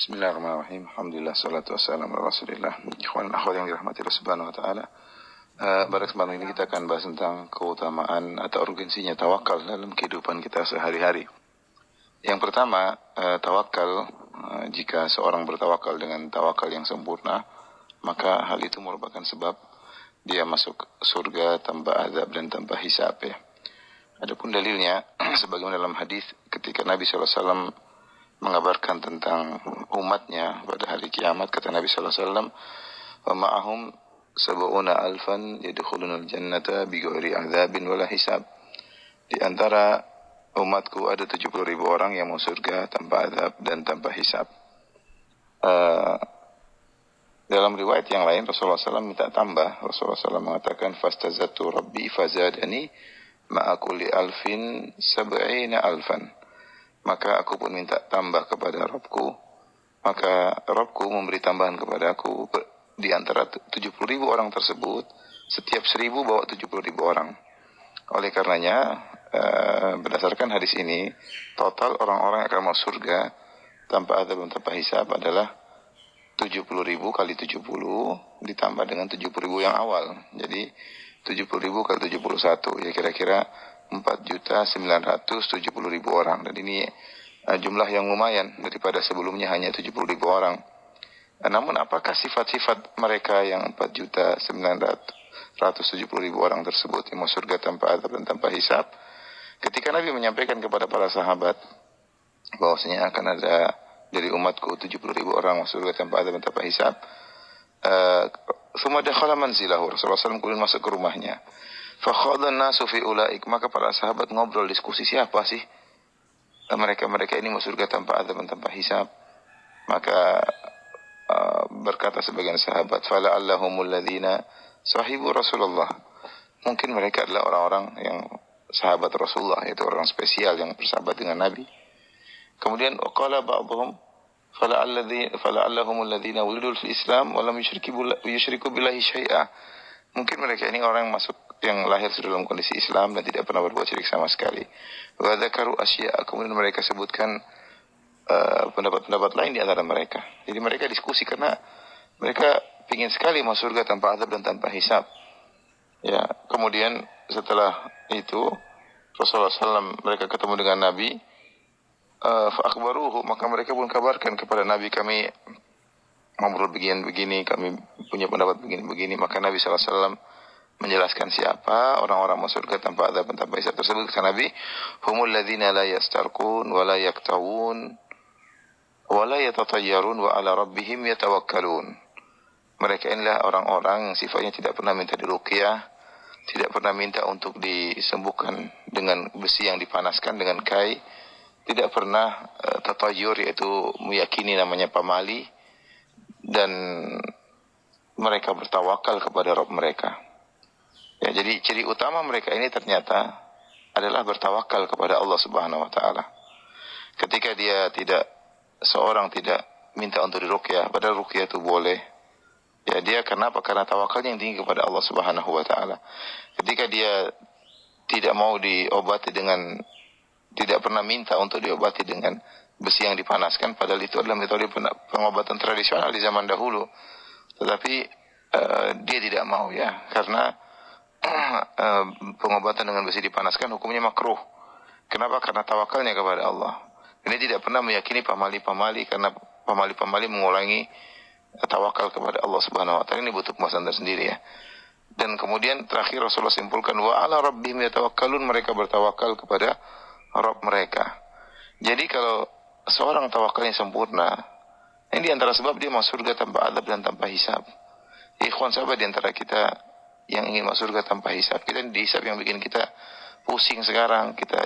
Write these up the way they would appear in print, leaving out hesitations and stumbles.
Bismillahirrahmanirrahim. Alhamdulillah, salatu wassalamu ala rasulillah. Ikhwan dan akhwat yang dirahmati Allah subhanahu wa ta'ala. Pada kesempatan ini kita akan bahas tentang keutamaan atau urgensinya tawakal dalam kehidupan kita sehari-hari. Yang pertama, tawakal. Jika seorang bertawakal dengan tawakal yang sempurna, maka hal itu merupakan sebab dia masuk surga tanpa azab dan tanpa hisab, ya. Adapun dalilnya, sebagaimana dalam hadis ketika Nabi SAW mengabarkan tentang umatnya pada hari kiamat, kata Nabi SAW, wa ma'ahum sab'una alfan yadkhulunal jannata bighairi adzabin wala hisab. Di antara umatku ada 70.000 orang yang mau surga tanpa azab dan tanpa hisab. Dalam riwayat yang lain Rasulullah SAW minta tambah. Rasulullah SAW mengatakan fastazattu rabbi fazadani ma'a kulli alfin sab'ina alfan. Maka aku pun minta tambah kepada Rabbku. Maka Rabbku memberi tambahan kepada aku. Di antara 70.000 orang tersebut, setiap 1.000 bawa 70.000 orang. Oleh karenanya, berdasarkan hadis ini, total orang-orang yang akan masuk surga tanpa azab dan tanpa hisab adalah 70.000 kali 70 ditambah dengan 70.000 yang awal. Jadi 70.000 kali 71, ya kira-kira 4.970.000 orang. Dan ini jumlah yang lumayan daripada sebelumnya hanya 70.000 orang. Namun apakah sifat-sifat mereka yang 4.970.000 orang tersebut yang masuk surga tanpa azab dan tanpa hisab? Ketika Nabi menyampaikan kepada para sahabat bahwasanya akan ada dari umatku 70.000 orang masuk surga tanpa azab dan tanpa hisab, summa dakhala manzilahu, Rasulullah SAW kemudian masuk ke rumahnya. Fakhadhan nasu fi ulaik, maka para sahabat ngobrol diskusi siapa sih mereka ini masuk surga tanpa azab dan tanpa hisab. Maka berkata sebagian sahabat, fala allahumul ladzina sahibu Rasulullah, mungkin mereka adalah orang-orang yang sahabat Rasulullah, yaitu orang spesial yang bersahabat dengan Nabi. Kemudian qala ba'dhum fala allahumul ladzina wulidul fil Islam wa lam yusyriku billahi syai'a, mungkin mereka ini orang yang lahir dalam kondisi Islam dan tidak pernah berbuat syirik sama sekali. Wa dzakaru asya', kemudian mereka sebutkan pendapat-pendapat lain di antara mereka. Jadi mereka diskusi karena mereka ingin sekali masuk surga tanpa azab dan tanpa hisab. Ya, kemudian setelah itu Rasulullah SAW mereka ketemu dengan Nabi, fa akhbaruhu, maka mereka pun kabarkan kepada Nabi, kami ngobrol begini, kami punya pendapat begini. Maka Nabi SAW menjelaskan siapa orang-orang masuk surga tanpa azab dan tanpa hisab tersebut. Kata Nabi, humul ladzina la yastarqun wa la yaktawun wa la yatatayyarun wa ala rabbihim yatawakkalun. Mereka inilah orang-orang yang sifatnya tidak pernah minta diruqyah, tidak pernah minta untuk disembuhkan dengan besi yang dipanaskan dengan kai, tidak pernah tatayyur, yaitu meyakini namanya pamali, dan mereka bertawakal kepada Rabb mereka. Ya, jadi ciri utama mereka ini ternyata adalah bertawakal kepada Allah Subhanahu wa taala. Ketika seorang tidak minta untuk diruqyah, padahal ruqyah itu boleh. Ya, dia kenapa? Karena tawakalnya yang tinggi kepada Allah Subhanahu wa taala. Ketika dia tidak mau diobati tidak pernah minta untuk diobati dengan besi yang dipanaskan, padahal itu adalah metode pengobatan tradisional di zaman dahulu. Tetapi dia tidak mau, ya, karena pengobatan dengan besi dipanaskan hukumnya makruh. Kenapa? Karena tawakalnya kepada Allah. Ini tidak pernah meyakini pamali-pamali, karena pamali-pamali mengulangi tawakal kepada Allah Subhanahu wa taala. Ini butuh pembahasan tersendiri, ya. Dan kemudian terakhir Rasulullah simpulkan, wa ala rabbihim yatawakkalun, mereka bertawakal kepada Rabb mereka. Jadi kalau seorang tawakalnya sempurna, ini di antara sebab dia masuk surga tanpa azab dan tanpa hisab. Ikhwan, sahabat, di antara kita yang ingin masuk surga tanpa hisab, kita dihisab yang bikin kita pusing sekarang, kita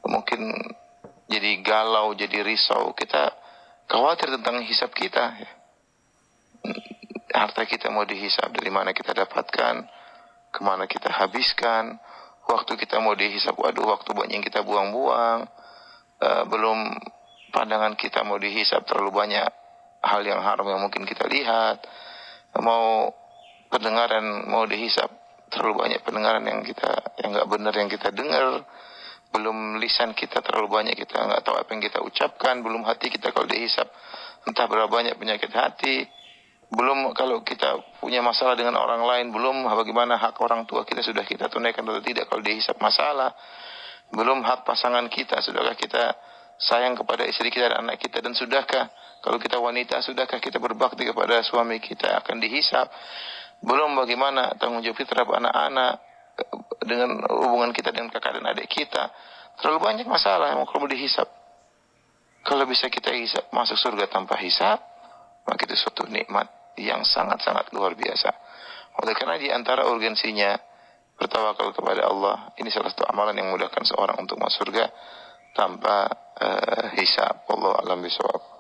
mungkin jadi galau, jadi risau, kita khawatir tentang hisab kita, ya. Harta kita mau dihisab, dari mana kita dapatkan, kemana kita habiskan, waktu kita mau dihisab, waduh, waktu banyak yang kita buang-buang, belum pandangan kita mau dihisab, terlalu banyak hal yang haram yang mungkin kita lihat, mau pendengaran mau dihisab, terlalu banyak pendengaran yang nggak benar yang kita dengar, belum lisan kita terlalu banyak kita nggak tahu apa yang kita ucapkan, belum hati kita kalau dihisap entah berapa banyak penyakit hati, belum kalau kita punya masalah dengan orang lain, belum bagaimana hak orang tua kita sudah kita tunaikan atau tidak kalau dihisap masalah, belum hak pasangan kita, sudahkah kita sayang kepada istri kita dan anak kita, dan sudahkah kalau kita wanita, sudahkah kita berbakti kepada suami kita, akan dihisap. Belum bagaimana tanggung jawab kita terhadap anak-anak, dengan hubungan kita dengan kakak dan adik kita. Terlalu banyak masalah yang perlu dihisap. Kalau bisa kita hisap masuk surga tanpa hisap, maka itu suatu nikmat yang sangat-sangat luar biasa. Oleh karena di antara urgensinya bertawakal kepada Allah, ini salah satu amalan yang memudahkan seorang untuk masuk surga tanpa hisap. Wallahu a'lam bishawab.